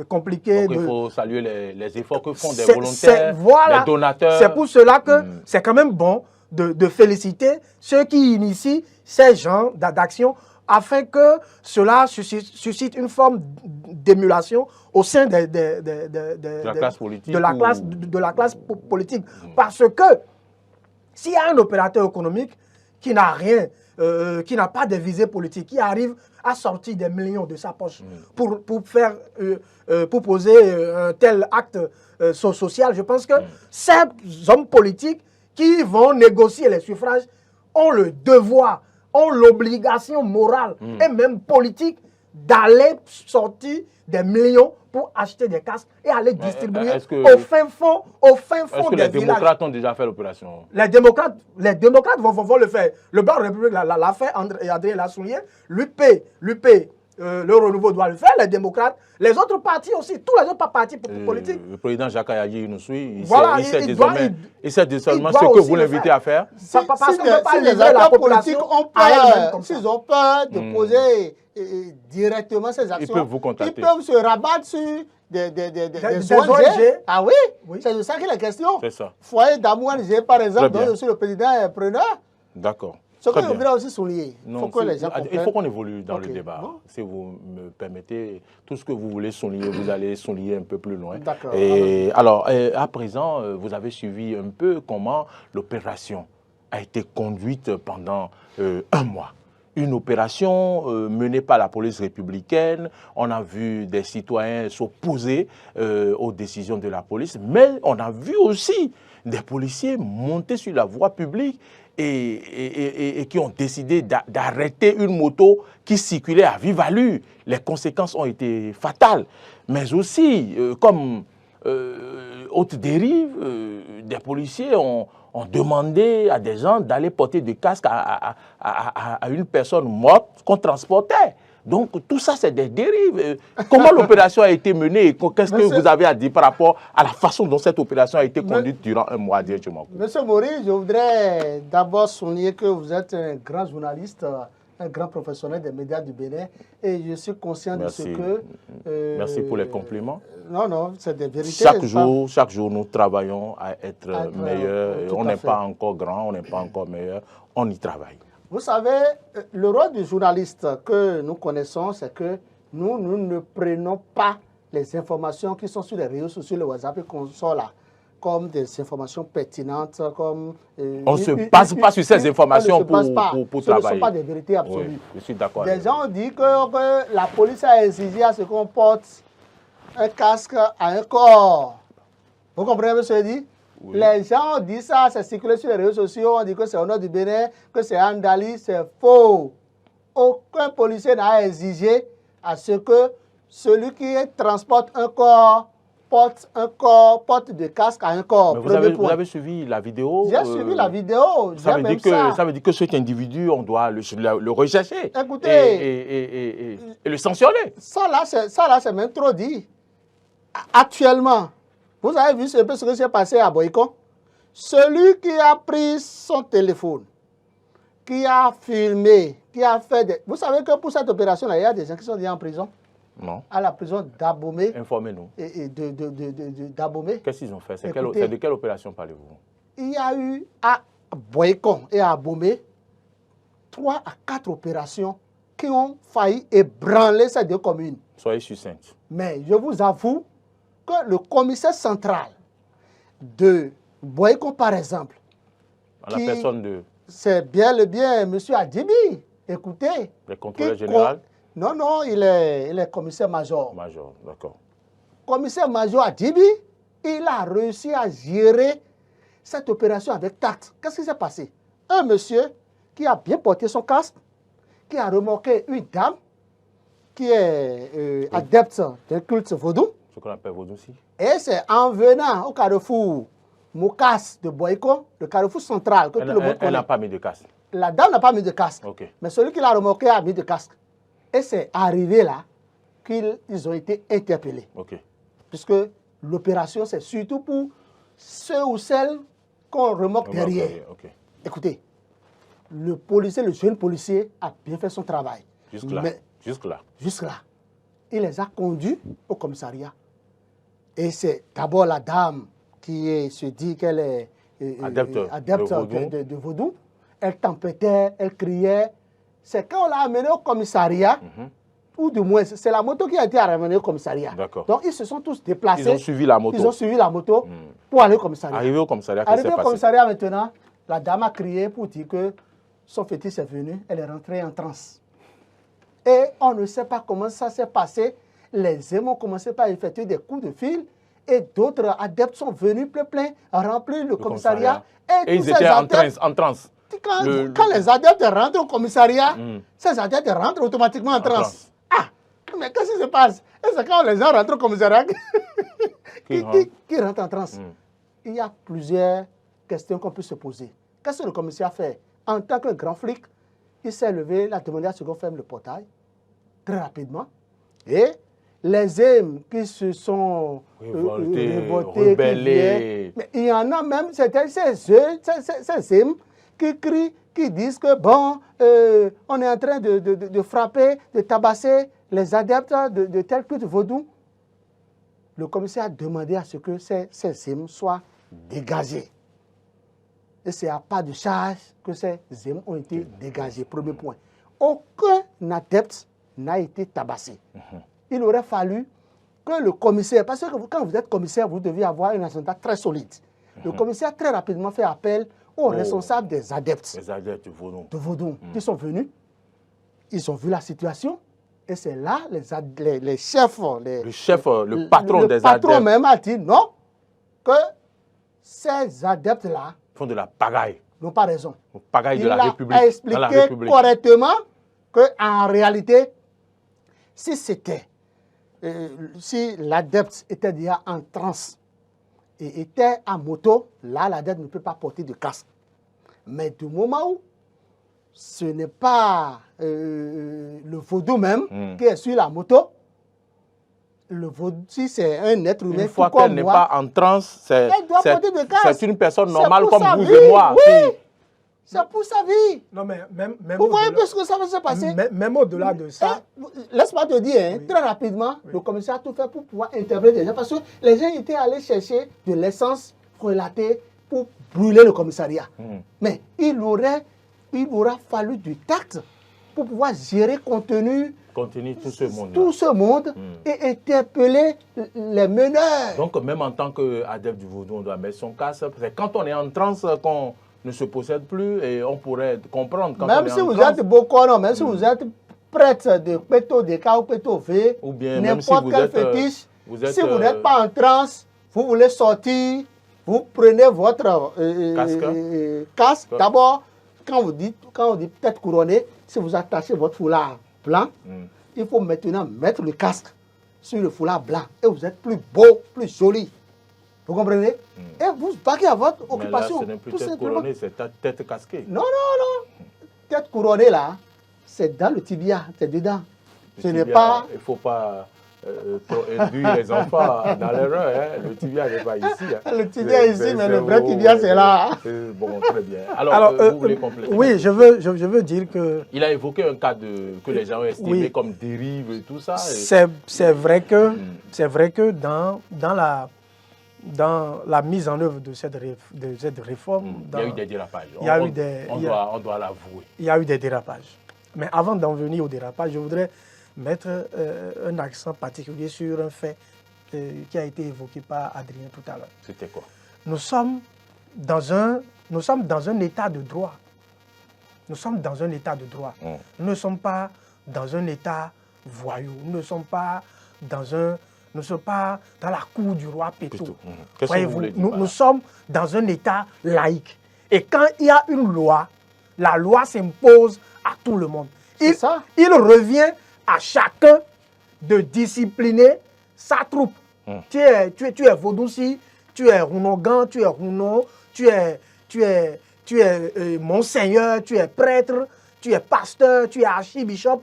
compliqué. Donc, il faut saluer les efforts que font des volontaires, les donateurs. C'est pour cela que c'est quand même bon de féliciter ceux qui initient ces genres d'action afin que cela suscite une forme d'émulation au sein de la classe politique. De la classe politique. Parce que s'il y a un opérateur économique qui n'a rien, qui n'a pas de visée politique, qui arrive à sortir des millions de sa poche pour poser un tel acte social, je pense que ces hommes politiques qui vont négocier les suffrages ont le devoir, ont l'obligation morale et même politique d'aller sortir des millions pour acheter des casques et aller distribuer au fin fond Est-ce que des les villages. démocrates ont déjà fait l'opération? Les démocrates vont le faire. Le Blanc République l'a fait, Adrien l'a souligné. L'UP, le renouveau doit le faire, les démocrates, les autres partis aussi, tous les autres partis politiques. Le président Jacques Ayagi nous suit. Voilà, il sait désormais ce que vous l'invitez à faire. Parce qu'on ne peut pas si les livrer la acteurs politiques population ont à elle-même comme ça. s'ils ont peur de poser directement ces actions, Ils peuvent vous contacter. Ils peuvent se rabattre sur des ONG. ONG. Ah oui, c'est de ça qu'il est question. C'est ça. Foyer d'amour ONG, par exemple, dont je suis le président et preneur. D'accord. Ce que je voudrais aussi souligner, il faut qu'on évolue dans le débat. Bon. Si vous me permettez, tout ce que vous voulez souligner, vous allez souligner un peu plus loin. D'accord. Alors, à présent, vous avez suivi un peu comment l'opération a été conduite pendant un mois. Une opération menée par la police républicaine. On a vu des citoyens s'opposer aux décisions de la police, mais on a vu aussi des policiers monter sur la voie publique et qui ont décidé d'arrêter une moto qui circulait à vive allure. Les conséquences ont été fatales. Mais aussi, comme haute dérive, des policiers ont demandé à des gens d'aller porter des casques à une personne morte qu'on transportait. Donc, tout ça, c'est des dérives. Comment l'opération a été menée? Qu'est-ce que vous avez à dire par rapport à la façon dont cette opération a été conduite durant un mois directement? Monsieur Maurice, je voudrais d'abord souligner que vous êtes un grand journaliste, un grand professionnel des médias du Bénin. Et je suis conscient de ce que... Merci pour les compliments. Non, c'est des vérités. Chaque jour, nous travaillons à être meilleurs. On n'est pas encore grand, on n'est pas encore meilleur. On y travaille. Vous savez, le rôle du journaliste que nous connaissons, c'est que nous ne prenons pas les informations qui sont sur les réseaux sociaux, le WhatsApp et qu'on sort là, comme des informations pertinentes, comme... on ne se base pas sur ces informations pour travailler. Ce ne sont pas des vérités absolues. Oui, je suis d'accord. Des gens ont dit que la police a exigé à ce qu'on porte un casque à un corps. Vous comprenez ce que je dis? Oui. Les gens ont dit ça, c'est circulé sur les réseaux sociaux, on dit que c'est au nord du Bénin, que c'est Andali, c'est faux. Aucun policier n'a exigé à ce que celui qui transporte un corps porte de casque à un corps. Mais vous avez suivi la vidéo? J'ai suivi la vidéo. Ça veut dire que cet individu, on doit le rechercher. Écoutez, et le sanctionner. Ça là, c'est même trop dit. Actuellement, vous avez vu un peu ce qui s'est passé à Boycon? Celui qui a pris son téléphone, qui a filmé, qui a fait des... Vous savez que pour cette opération-là, il y a des gens qui sont déjà en prison? Non. À la prison d'Abomey. Informez-nous. Et d'Abomey. Qu'est-ce qu'ils ont fait? C'est de quelle opération parlez-vous? Il y a eu à Boycon et à Abomey 3 à 4 opérations qui ont failli ébranler ces deux communes. Soyez succinct. Mais je vous avoue que le commissaire central de Boycon, par exemple, à la personne de... C'est bien M. Adibi. Écoutez. Le contrôleur général. Non, non, il est commissaire-major. Major, d'accord. Commissaire-major à Djibi, il a réussi à gérer cette opération avec tact. Qu'est-ce qui s'est passé? Un monsieur qui a bien porté son casque, qui a remorqué une dame qui est adepte d'un culte vaudou. Ce qu'on appelle vaudou aussi. Et c'est en venant au carrefour Moukas de Boyko, le carrefour central, que tout le monde connaît. Elle n'a pas mis de casque. La dame n'a pas mis de casque, Ok. mais celui qui l'a remorqué a mis de casque. Et c'est arrivé là qu'ils ont été interpellés. Ok. Puisque l'opération, c'est surtout pour ceux ou celles qu'on remorque derrière. Ok. Écoutez, le policier, le jeune policier a bien fait son travail. Jusque-là. Mais Jusque-là. jusque-là, il les a conduits au commissariat. Et c'est d'abord la dame qui se dit qu'elle est Adepte de vaudou. Elle tempêtait, elle criait. C'est quand on l'a amenée au commissariat, ou du moins, c'est la moto qui a été ramenée au commissariat. D'accord. Donc, ils se sont tous déplacés. Ils ont suivi la moto. Ils ont suivi la moto pour aller au commissariat. Arrivé au commissariat, qu'est-ce qui Arrivé s'est au passé? commissariat maintenant, la dame a crié pour dire que son fétiche est venu, elle est rentrée en transe. Et on ne sait pas comment ça s'est passé. Les émeutes ont commencé par effectuer des coups de fil et d'autres adeptes sont venus plein, remplir le commissariat. Et ils étaient en transe. Quand les adeptes rentrent au commissariat, ces adeptes rentrent automatiquement en transe. Ah, mais qu'est-ce qui se passe? Et c'est quand les gens rentrent au commissariat qui rentrent en transe. Il y a plusieurs questions qu'on peut se poser. Qu'est-ce que le commissaire fait? En tant que grand flic, il s'est levé, il a demandé à ce qu'on ferme le portail, très rapidement. Et les êmes qui se sont révoltés, rebellés. mais il y en a même, c'était ces êmes qui crient, qui disent que bon, on est en train de frapper, de tabasser les adeptes de tel culte vaudou. Le commissaire a demandé à ce que ces êmes soient dégagés. Et c'est à pas de charge que ces êmes ont été dégagés. Premier point. Aucun adepte n'a été tabassé. Il aurait fallu que le commissaire, parce que quand vous êtes commissaire, vous devez avoir un agenda très solide. Le commissaire très rapidement fait appel aux responsables des adeptes. Les adeptes de vaudou. De vaudou qui sont venus. Ils ont vu la situation. Et c'est là les chefs. Le patron des adeptes. Le patron même a dit non, que ces adeptes-là font de la pagaille. N'ont pas raison. Pagaille de la République. Il a expliqué correctement qu'en réalité, si l'adepte était déjà en transe et était en moto, là, l'adepte ne peut pas porter de casque. Mais du moment où ce n'est pas le vaudou même qui est sur la moto, le vaudou, si c'est un être humain, une fois qu'elle n'est pas en transe, c'est une personne normale comme vous et moi. Oui, c'est pour sa vie. Non, mais même vous voyez un peu ce que ça va se passer. Même au-delà de ça. Laisse-moi te dire, très rapidement, le commissaire a tout fait pour pouvoir intervenir les gens. Parce que les gens étaient allés chercher de l'essence frelatée pour brûler le commissariat. Mais il aura fallu du tact pour pouvoir gérer, contenir tout ce monde et interpeller les meneurs. Donc, même en tant qu'adepte du vaudou, on doit mettre son casque. C'est quand on est en transe qu'on ne se possède plus et on pourrait comprendre. Quand même si vous êtes beaucoup, non, même si vous êtes prêtre de Péto, de Kao, Péto V, ou bien même si n'importe quel fétiche, si vous n'êtes pas en transe, vous voulez sortir, vous prenez votre casque. D'abord, quand vous dites tête couronnée, si vous attachez votre foulard blanc, il faut maintenant mettre le casque sur le foulard blanc et vous êtes plus beau, plus joli. Vous comprenez? Et vous baguez à votre occupation. Mais là, ce n'est plus tête couronnée, c'est tête casquée. Non. Tête couronnée, là, c'est dans le tibia, c'est dedans. Ce n'est pas... Il ne faut pas induire les enfants dans l'erreur. Hein. Le tibia n'est pas ici. Hein. Le tibia est ici, mais le vrai tibia, c'est là. Bon, très bien. Alors vous voulez compléter? Oui, je veux dire que... Il a évoqué un cas que les gens ont estimé comme dérive et tout ça. C'est vrai que dans la mise en œuvre de cette réforme... il y a eu des dérapages. On doit l'avouer. Il y a eu des dérapages. Mais avant d'en venir au dérapage, je voudrais mettre un accent particulier sur un fait qui a été évoqué par Adrien tout à l'heure. C'était quoi? Nous sommes dans un état de droit. Nous sommes dans un état de droit. Nous ne sommes pas dans un état voyous. Nous ne sommes pas dans la cour du roi Pétou. Qu'est-ce que vous voulez dire? Nous sommes dans un État laïque. Et quand il y a une loi, la loi s'impose à tout le monde. Il revient à chacun de discipliner sa troupe. Tu es Vodouci, tu es Rounogan, tu es Rouno, tu es monseigneur, tu es prêtre, tu es pasteur, tu es archibishop.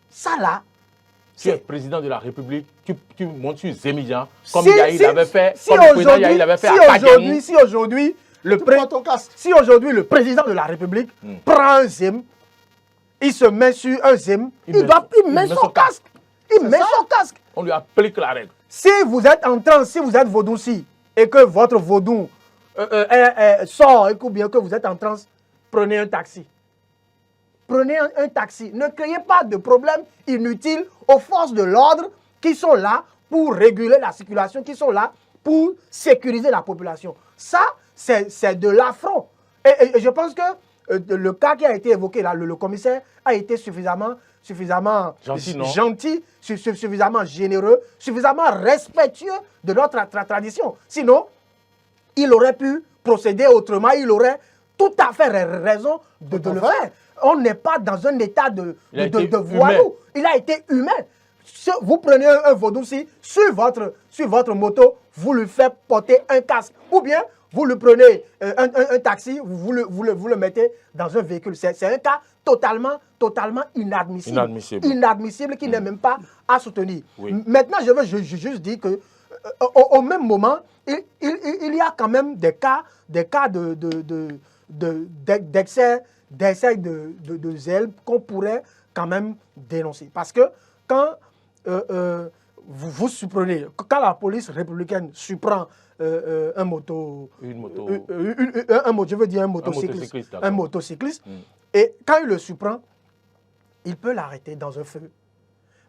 Ça là, tu es président de la République, tu montes sur Zémidjan, comme Yahi avait fait, comme le président Yahi l'avait fait à Kadiani. Si aujourd'hui, le président de la République prend un zém, il se met sur un zém, il met son casque. Il met son casque. On lui applique la règle. Si vous êtes en train, si vous êtes vaudouci et que votre vaudou sort et que vous êtes en transe, prenez un taxi. Prenez un taxi. Ne créez pas de problème inutile aux forces de l'ordre qui sont là pour réguler la circulation, qui sont là pour sécuriser la population. Ça, c'est de l'affront. Et je pense que le cas qui a été évoqué là, le commissaire a été suffisamment gentil, suffisamment généreux, suffisamment respectueux de notre tradition. Sinon, il aurait pu procéder autrement, il aurait tout à fait raison de le faire. On n'est pas dans un état de voyou. Il a été humain. Vous prenez un vaudouci sur votre moto, vous lui faites porter un casque. Ou bien, vous lui prenez un taxi, vous le mettez dans un véhicule. C'est un cas totalement inadmissible. Inadmissible qui n'est même pas à soutenir. Oui. Maintenant, je veux juste dire que au même moment, il y a quand même des cas d'excès de zèle qu'on pourrait quand même dénoncer. Parce que quand vous supprenez, quand la police républicaine surprend un motocycliste, et quand il le surprend, il peut l'arrêter dans un feu.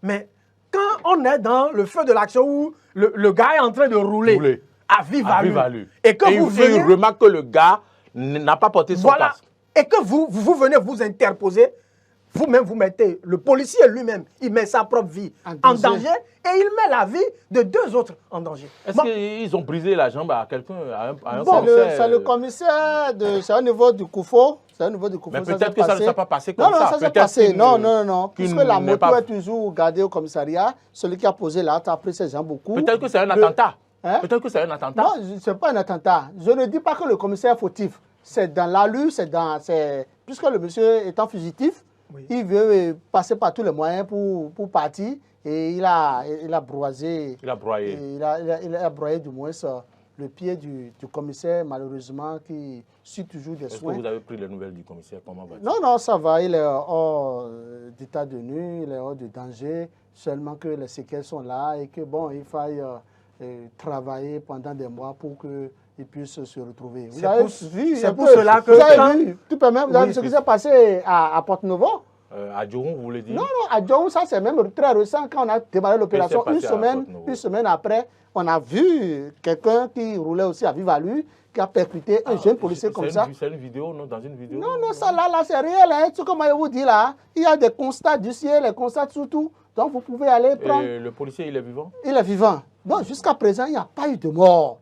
Mais quand on est dans le feu de l'action où le gars est en train de rouler à vive allure, et que il remarque que le gars n'a pas porté son casque, et que vous venez vous interposer, vous-même vous mettez, le policier lui-même, il met sa propre vie en danger et il met la vie de deux autres en danger. Est-ce qu'ils ont brisé la jambe à quelqu'un, à un commissaire? C'est le commissaire, c'est au niveau du Koufo. Mais peut-être que ça ne s'est pas passé comme ça. Non, ça s'est passé. Non. Puisque la moto est toujours gardée au commissariat, celui qui a posé l'acte a pris ses jambes beaucoup. Peut-être que c'est un attentat. Peut-être que c'est un attentat. Non, ce n'est pas un attentat. Je ne dis pas que le commissaire est fautif. C'est dans l'allure, puisque le monsieur étant fugitif, il veut passer par tous les moyens pour partir et il a broyé. Il a broyé du moins le pied du commissaire, malheureusement, qui suit toujours des soins. Est-ce que vous avez pris les nouvelles du commissaire? Comment va-t-il? Non, ça va. Il est hors d'état de nuit, il est hors de danger. Seulement que les séquelles sont là et que il faille travailler pendant des mois pour qu'ils puissent se retrouver. C'est pour cela que... Vous avez vu, tout même, vous avez vu ce qui s'est passé à Porte-Novo? À Djoron, vous voulez dire? Non, à Djoron, ça c'est même très récent. Quand on a démarré l'opération, une semaine après, on a vu quelqu'un qui roulait aussi à vive allure, qui a percuté un jeune policier comme ça. C'est une vidéo, non? Dans une vidéo? Non, ça là c'est réel. Hein. Tout comme je vous dis là, il y a des constats du ciel, les constats surtout. Donc vous pouvez aller prendre... Et le policier, il est vivant? Il est vivant. Donc jusqu'à présent, il n'y a pas eu de mort.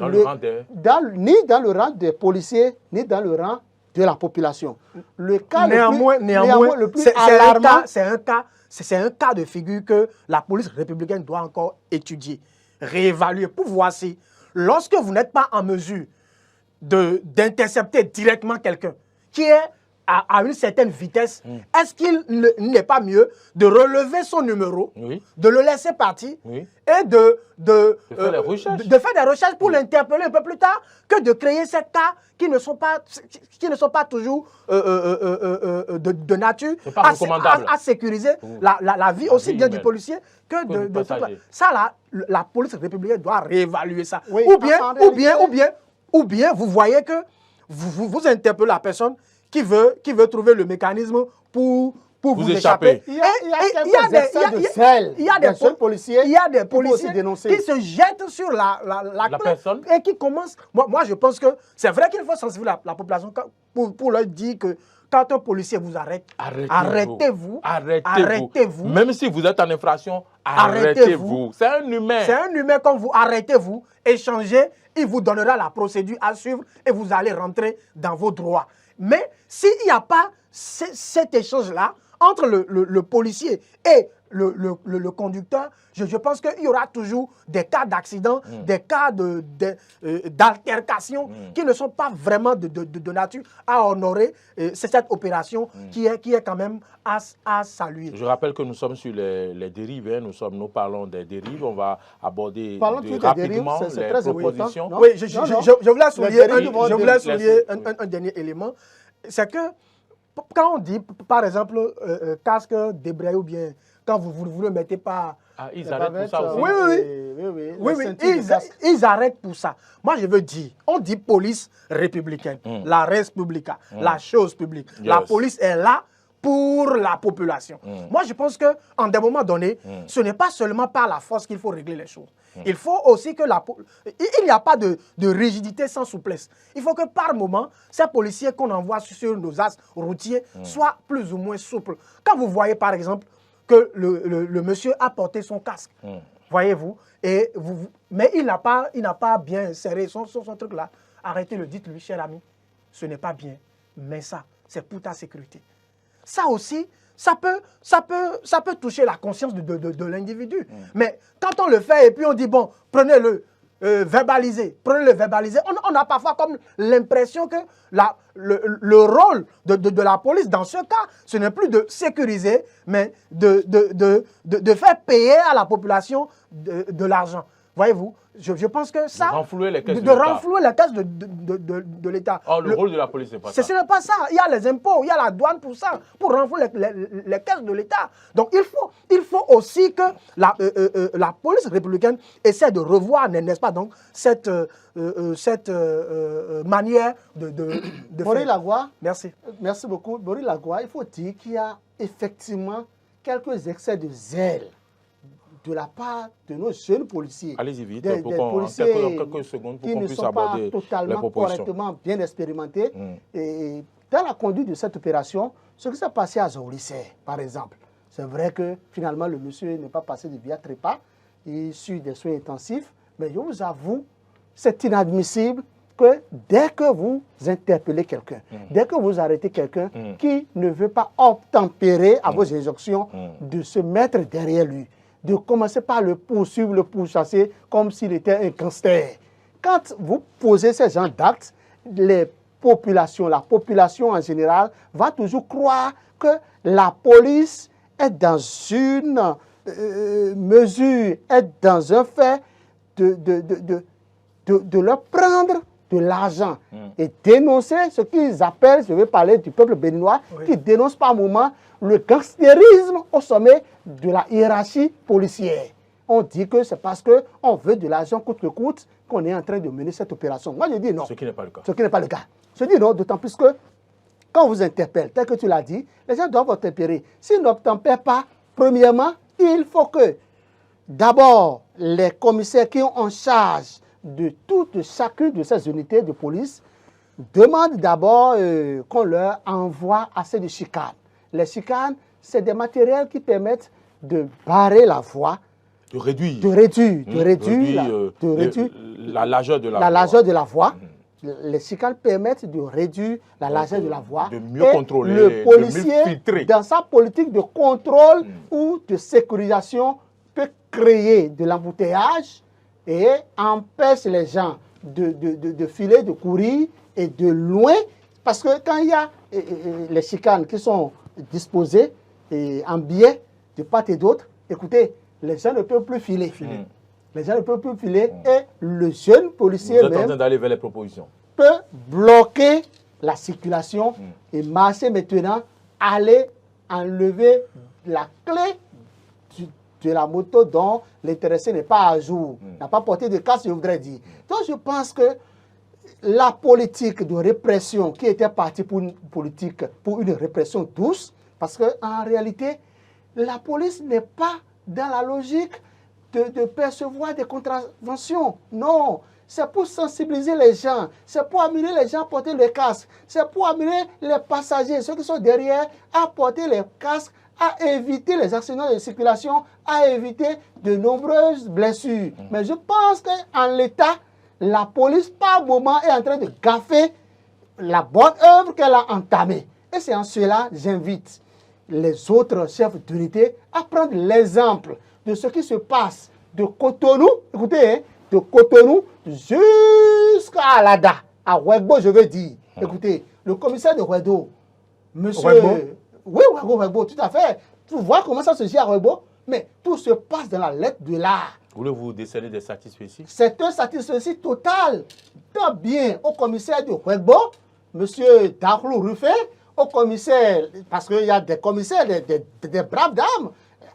Le rang des... Ni dans le rang des policiers, ni dans le rang de la population. Le cas néanmoins, le plus alarmant... C'est un cas de figure que la police républicaine doit encore étudier, réévaluer pour voir si, lorsque vous n'êtes pas en mesure d'intercepter directement quelqu'un qui est à une certaine vitesse, est-ce qu'il n'est pas mieux de relever son numéro, de le laisser partir et de faire des recherches pour l'interpeller un peu plus tard que de créer ces cas qui ne sont pas toujours de nature à sécuriser la vie aussi bien du policier que de tout ça. Ça là, la police républicaine doit réévaluer ça. Ou bien vous voyez que vous interpellez la personne qui veut trouver le mécanisme pour vous échapper. Il y a des policiers qui se jettent sur la personne et qui commencent... Moi, je pense que c'est vrai qu'il faut sensibiliser la population pour leur dire quand un policier vous arrête, arrêtez-vous. Arrêtez-vous. Même si vous êtes en infraction, arrêtez-vous. C'est un humain. C'est un humain comme vous. Arrêtez-vous, échangez, il vous donnera la procédure à suivre et vous allez rentrer dans vos droits. Mais s'il n'y a pas cet échange-là entre le policier et le conducteur, je pense qu'il y aura toujours des cas d'accident, des cas d'altercation qui ne sont pas vraiment de nature à honorer. C'est cette opération qui est quand même à saluer. Je rappelle que nous sommes sur les dérives. Hein. Nous parlons des dérives. On va aborder rapidement les propositions. Oui, je voulais souligner un dernier élément. C'est que quand on dit, par exemple, casque débrayé ou bien quand vous ne le mettez pas... Ah, ils arrêtent pour ça aussi. Oui, ils arrêtent pour ça. Moi, je veux dire, on dit police républicaine, la res publica, la chose publique. Yes. La police est là pour la population. Moi, je pense qu'en des moments donnés, ce n'est pas seulement par la force qu'il faut régler les choses. Il faut aussi que il n'y a pas de rigidité sans souplesse. Il faut que par moment, ces policiers qu'on envoie sur nos axes routiers soient plus ou moins souples. Quand vous voyez, par exemple, que le monsieur a porté son casque, voyez-vous, mais il n'a pas bien serré son truc là. Arrêtez-le, dites-lui, cher ami, ce n'est pas bien, mais ça, c'est pour ta sécurité. Ça aussi, ça peut toucher la conscience de l'individu. Mais quand on le fait et puis on dit, bon, prenez-le, verbalisez, on a parfois comme l'impression que le rôle de la police, dans ce cas, ce n'est plus de sécuriser, mais de faire payer à la population de l'argent. Voyez-vous, je pense que ça... De renflouer les caisses de l'État. Oh, le rôle de la police, n'est pas ça. Ce n'est pas ça. Il y a les impôts, il y a la douane pour ça, pour renflouer les caisses de l'État. Donc, il faut aussi que la police républicaine essaie de revoir, n'est-ce pas, donc, cette manière de Bory Lagua, merci. Merci beaucoup. Bory Lagua, il faut dire qu'il y a effectivement quelques excès de zèle de la part de nos jeunes policiers. Allez-y vite, des policiers quelques secondes pour qu'on puisse aborder les propositions. Qui ne sont pas totalement correctement bien expérimentés. Et dans la conduite de cette opération, ce qui s'est passé à Zoulissé, par exemple, c'est vrai que finalement le monsieur n'est pas passé de via trépas, il suit des soins intensifs, mais je vous avoue, c'est inadmissible que dès que vous interpellez quelqu'un, dès que vous arrêtez quelqu'un qui ne veut pas obtempérer à vos injonctions, de se mettre derrière lui, de commencer par le poursuivre, le pourchasser comme s'il était un gangster. Quand vous posez ces genres d'actes, la population en général va toujours croire que la police est dans une mesure, est dans un fait de leur prendre de l'argent et dénoncer ce qu'ils appellent, je vais parler du peuple béninois, qui dénonce par moment le gangstérisme au sommet de la hiérarchie policière. On dit que c'est parce qu'on veut de l'argent coûte que coûte qu'on est en train de mener cette opération. Moi, je dis non. Ce qui n'est pas le cas. Ce qui n'est pas le cas. Je dis non, d'autant plus que quand on vous interpelle, tel que tu l'as dit, les gens doivent obtempérer. S'ils n'obtempèrent pas, premièrement, il faut que d'abord les commissaires qui ont en charge de chacune de ces unités de police demandent d'abord qu'on leur envoie assez de chicanes. Les chicanes, c'est des matériels qui permettent de barrer la voie, de réduire la largeur de la voie. Les chicanes permettent de réduire la largeur de la voie. De mieux contrôler, le policier, de mieux filtrer. Dans sa politique de contrôle ou de sécurisation, peut créer de l'embouteillage et empêche les gens de filer, de courir et de loin. Parce que quand il y a les chicanes qui sont disposées en biais de part et d'autre, écoutez, les gens ne peuvent plus filer. Les gens ne peuvent plus filer et le jeune policier Vous êtes en train d'aller vers les propositions. Peut bloquer la circulation et marcher maintenant, aller enlever la clé de la moto dont l'intéressé n'est pas à jour, n'a pas porté de casque, je voudrais dire. Donc je pense que la politique de répression qui était partie pour une répression douce, parce qu'en réalité, la police n'est pas dans la logique de percevoir des contraventions. Non, c'est pour sensibiliser les gens, c'est pour amener les gens à porter le casque, c'est pour amener les passagers, ceux qui sont derrière, à porter les casques, à éviter les accidents de circulation, à éviter de nombreuses blessures. Mais je pense qu'en l'état, la police, par moment, est en train de gaffer la bonne œuvre qu'elle a entamée. Et c'est en cela que j'invite les autres chefs d'unité à prendre l'exemple de ce qui se passe de Cotonou, écoutez, hein, de Cotonou jusqu'à Alada, à Ouegbo, je veux dire. Écoutez, le commissaire de Ouegbo, monsieur... Ouegbo? Oui, Ouegbo, tout à fait. Tu vois comment ça se gère à Ouegbo, mais tout se passe dans la lettre de l'art. Voulez-vous déceler des satisfecits? C'est un satisfecit total. Tant bien au commissaire de Ouegbo, monsieur Darlou Ruffé, au commissaire, parce qu'il y a des commissaires, des braves dames.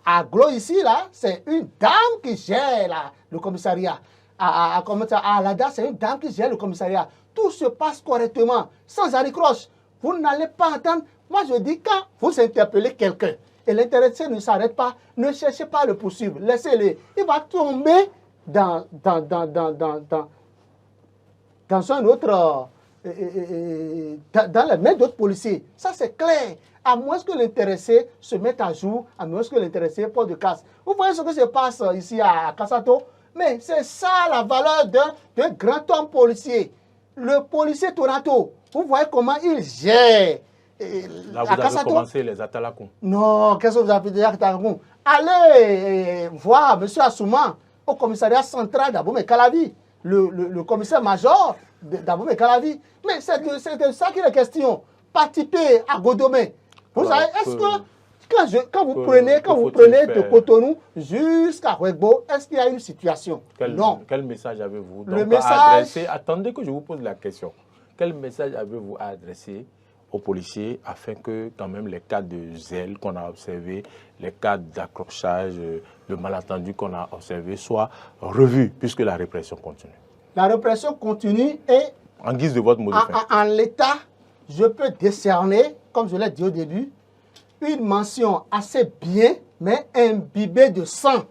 À Glo ici, là, c'est une dame qui gère là, le commissariat. À Alada, c'est une dame qui gère le commissariat. Tout se passe correctement, sans anicroche. Vous n'allez pas entendre. Moi, je dis, quand vous interpellez quelqu'un, et l'intéressé ne s'arrête pas, ne cherchez pas à le poursuivre. Laissez-le. Il va tomber dans un autre... dans les mains d'autres policiers. Ça, c'est clair. À moins que l'intéressé se mette à jour, à moins que l'intéressé porte de casse. Vous voyez ce qui se passe ici à Kassato? Mais c'est ça la valeur d'un grand homme policier. Le policier Toronto, vous voyez comment il gère. Là, vous avez commencé les Atalakoum. Non, qu'est-ce que vous avez dit à Atalakoum? Allez voir M. Assouman au commissariat central d'Aboumé Calavi, le commissaire-major d'Aboumé Calavi. Mais c'est de ça qu'il est question. Participer à Godomé. Vous savez, est-ce que quand vous prenez de Cotonou jusqu'à Ouegbo, est-ce qu'il y a une situation? Non. Quel message avez-vous à adresser? Attendez que je vous pose la question. Quel message avez-vous à adresser aux policiers afin que quand même les cas de zèle qu'on a observés, les cas d'accrochage, le malentendu qu'on a observé soient revus puisque la répression continue? La répression continue et en guise de votre mot de fin. En l'état, je peux décerner, comme je l'ai dit au début, une mention assez bien, mais imbibée de sang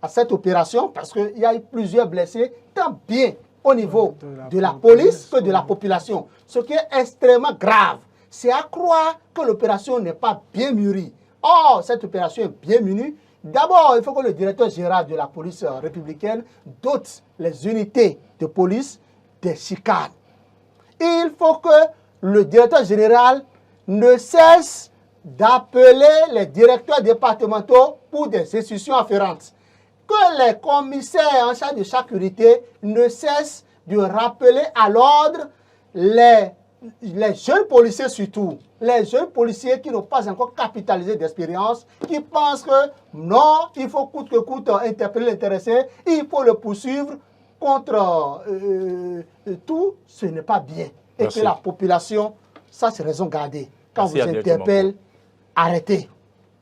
à cette opération parce qu'il y a eu plusieurs blessés, tant bien au niveau de la police que de la population. Ce qui est extrêmement grave, c'est à croire que l'opération n'est pas bien mûrie. Or, cette opération est bien mûrie. D'abord, il faut que le directeur général de la police républicaine dote les unités de police des chicanes. Il faut que le directeur général ne cesse d'appeler les directeurs départementaux pour des institutions afférentes. Que les commissaires en charge de chaque unité ne cessent de rappeler à l'ordre les jeunes policiers surtout, les jeunes policiers qui n'ont pas encore capitalisé d'expérience, qui pensent que non, il faut coûte que coûte interpeller l'intéressé, il faut le poursuivre contre tout, ce n'est pas bien. Et que la population, ça c'est raison gardée. Quand vous interpellez, arrêtez.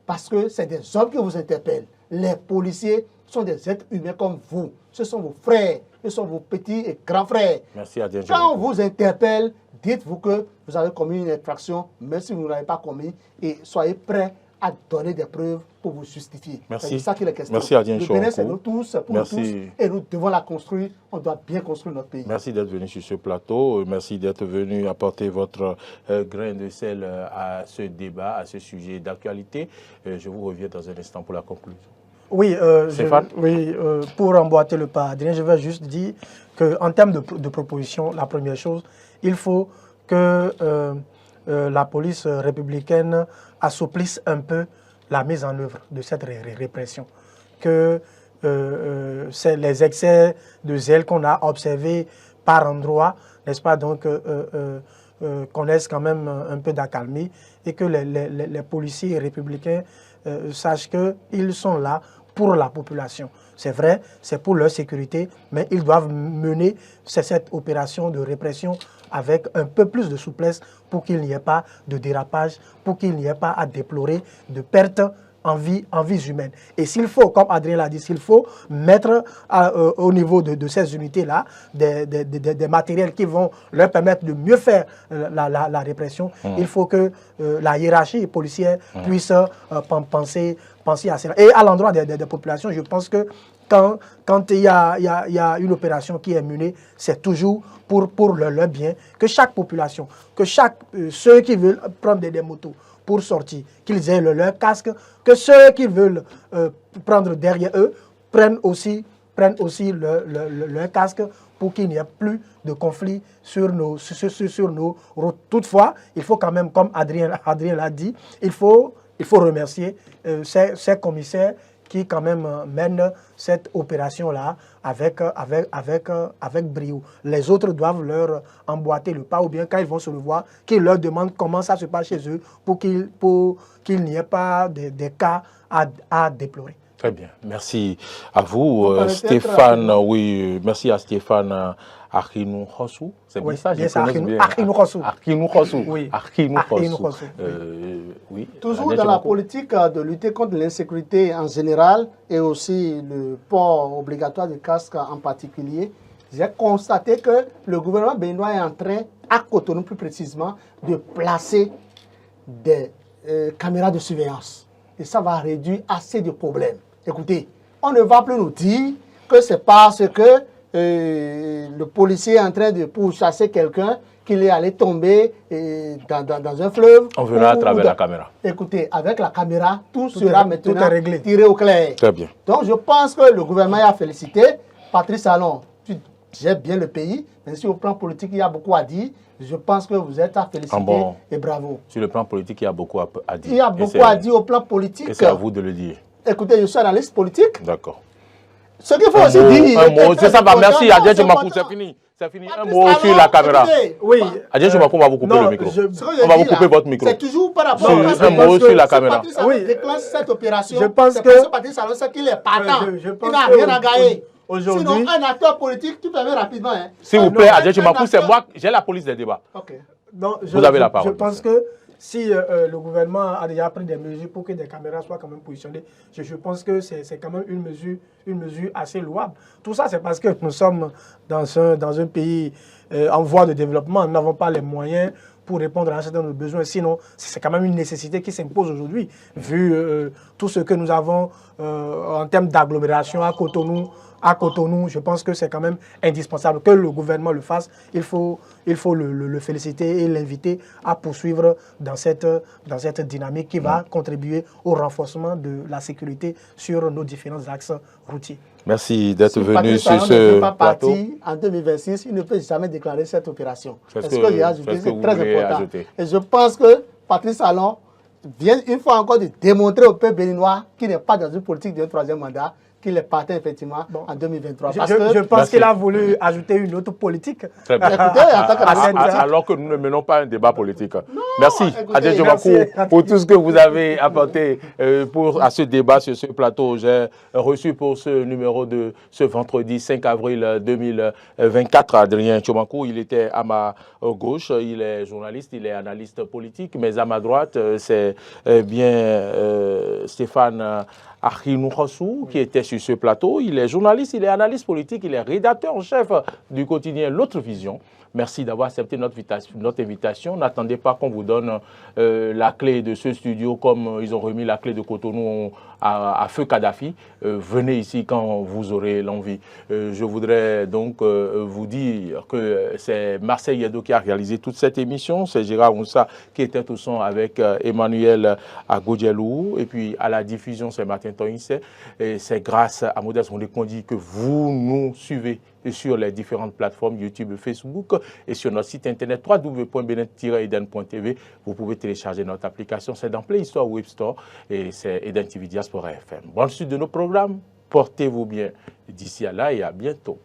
Parce que c'est des hommes qui vous interpellent. Les policiers sont des êtres humains comme vous. Ce sont vos frères, ce sont vos petits et grands frères. Merci, Adrien. Quand on vous interpelle, dites-vous que vous avez commis une infraction, même si vous ne l'avez pas commis, et soyez prêts à donner des preuves pour vous justifier. Merci. C'est ça qui est la question. Merci, Adrien. Le Bénin, c'est nous tous, pour nous tous, et nous devons la construire. On doit bien construire notre pays. Merci d'être venu sur ce plateau. Merci d'être venu apporter votre grain de sel à ce débat, à ce sujet d'actualité. Je vous reviens dans un instant pour la conclusion. Oui, pour emboîter le pas, Adrien, je vais juste dire qu'en termes de proposition, la première chose, il faut que la police républicaine assouplisse un peu la mise en œuvre de cette répression. Que les excès de zèle qu'on a observés par endroits, n'est-ce pas, donc connaissent quand même un peu d'accalmie et que les policiers républicains sachent qu'ils sont là pour la population. C'est vrai, c'est pour leur sécurité, mais ils doivent mener cette opération de répression avec un peu plus de souplesse pour qu'il n'y ait pas de dérapage, pour qu'il n'y ait pas à déplorer de pertes en vies humaines. Et s'il faut, comme Adrien l'a dit, s'il faut mettre au niveau de ces unités-là des matériels qui vont leur permettre de mieux faire la répression, il faut que la hiérarchie policière puisse penser à cela. Et à l'endroit des populations, je pense que quand il y a une opération qui est menée, c'est toujours pour leur bien, que chaque population, que ceux qui veulent prendre des motos pour sortir, qu'ils aient leur casque, que ceux qui veulent prendre derrière eux prennent aussi leur casque pour qu'il n'y ait plus de conflits sur nos routes. Toutefois, il faut quand même, comme Adrien l'a dit, il faut remercier ces commissaires qui quand même mènent cette opération-là avec brio. Les autres doivent leur emboîter le pas, ou bien quand ils vont se le voir, qu'ils leur demandent comment ça se passe chez eux pour qu'il n'y ait pas des cas à déplorer. Très bien. Merci à vous, Stéphane. Oui, merci à Stéphane Arkinou Khossou. C'est bien ça, Arkinou Khossou. Arkinou Khossou. Oui. Arkinou Khossou. Oui. Toujours dans la politique de lutter contre l'insécurité en général et aussi le port obligatoire de casque en particulier, j'ai constaté que le gouvernement béninois est en train, à Cotonou plus précisément, de placer des caméras de surveillance. Et ça va réduire assez de problèmes. Écoutez, on ne va plus nous dire que c'est parce que le policier est en train de pourchasser quelqu'un qu'il est allé tomber dans un fleuve. On verra à travers la caméra. Écoutez, avec la caméra, tout sera maintenant réglé, tiré au clair. Très bien. Donc je pense que le gouvernement a félicité. Patrice Talon, tu gères bien le pays, même si au plan politique, il y a beaucoup à dire. Je pense que vous êtes à féliciter et bravo. Sur le plan politique, il y a beaucoup à dire. Il y a beaucoup à dire au plan politique. Et c'est à vous de le dire. Écoutez, je suis analyste politique. D'accord. Ce qu'il faut aussi dire... Un mot, c'est ça, merci. Adrien Tchomakou, c'est fini. C'est fini. Un mot sur la caméra. Oui. Adrien Tchomakou, on va vous couper le micro. On va vous couper votre micro. C'est toujours par rapport à un mot sur la caméra. Oui. Déclenche cette opération. Je pense que... Patrice Talon sait qu'il est partant. Il n'a rien à gagner. Sinon, un acteur politique, tu peux venir rapidement. S'il vous plaît, Adrien Tchomakou, c'est moi, j'ai la police des débats. Vous avez la parole. Je pense que si le gouvernement a déjà pris des mesures pour que des caméras soient quand même positionnées, je pense que c'est quand même une mesure assez louable. Tout ça, c'est parce que nous sommes dans un pays en voie de développement. Nous n'avons pas les moyens pour répondre à un certain nombre de besoins. Sinon, c'est quand même une nécessité qui s'impose aujourd'hui, vu tout ce que nous avons en termes d'agglomération à Cotonou, je pense que c'est quand même indispensable que le gouvernement le fasse. Il faut le féliciter et l'inviter à poursuivre dans cette dynamique qui va contribuer au renforcement de la sécurité sur nos différents axes routiers. Merci d'être venu sur ce plateau. En 2026, il ne peut jamais déclarer cette opération. C'est très important. Et je pense que Patrice Talon vient une fois encore de démontrer au peuple béninois qu'il n'est pas dans une politique d'un troisième mandat, qu'il est parti effectivement en 2023. Je pense qu'il a voulu ajouter une autre politique. Très bien. Écoutez, alors que nous ne menons pas un débat politique. Merci Adrien Tchomakou pour tout ce que vous avez apporté à ce débat sur ce plateau. J'ai reçu pour ce numéro de ce vendredi 5 avril 2024 Adrien Tchomakou. Il était à ma gauche, il est journaliste, il est analyste politique, mais à ma droite, c'est bien Stéphane Arkinou Khossou, qui était sur ce plateau. Il est journaliste, il est analyste politique, il est rédacteur en chef du quotidien L'Autre Vision. Merci d'avoir accepté notre invitation. N'attendez pas qu'on vous donne la clé de ce studio comme ils ont remis la clé de Cotonou à Feu Kadhafi. Venez ici quand vous aurez l'envie. Je voudrais donc vous dire que c'est Marseille Yedo qui a réalisé toute cette émission. C'est Gérard Moussa qui était au son avec Emmanuel Agodjelou. Et puis à la diffusion, c'est Martin Toïnse. Et c'est grâce à Modeste Mondekondi que vous nous suivez sur les différentes plateformes YouTube, Facebook et sur notre site internet www.benet-eden.tv. Vous pouvez télécharger notre application. C'est dans Play Store ou Web Store et c'est Eden TV Diaspora FM. Bonne suite de nos programmes. Portez-vous bien d'ici à là et à bientôt.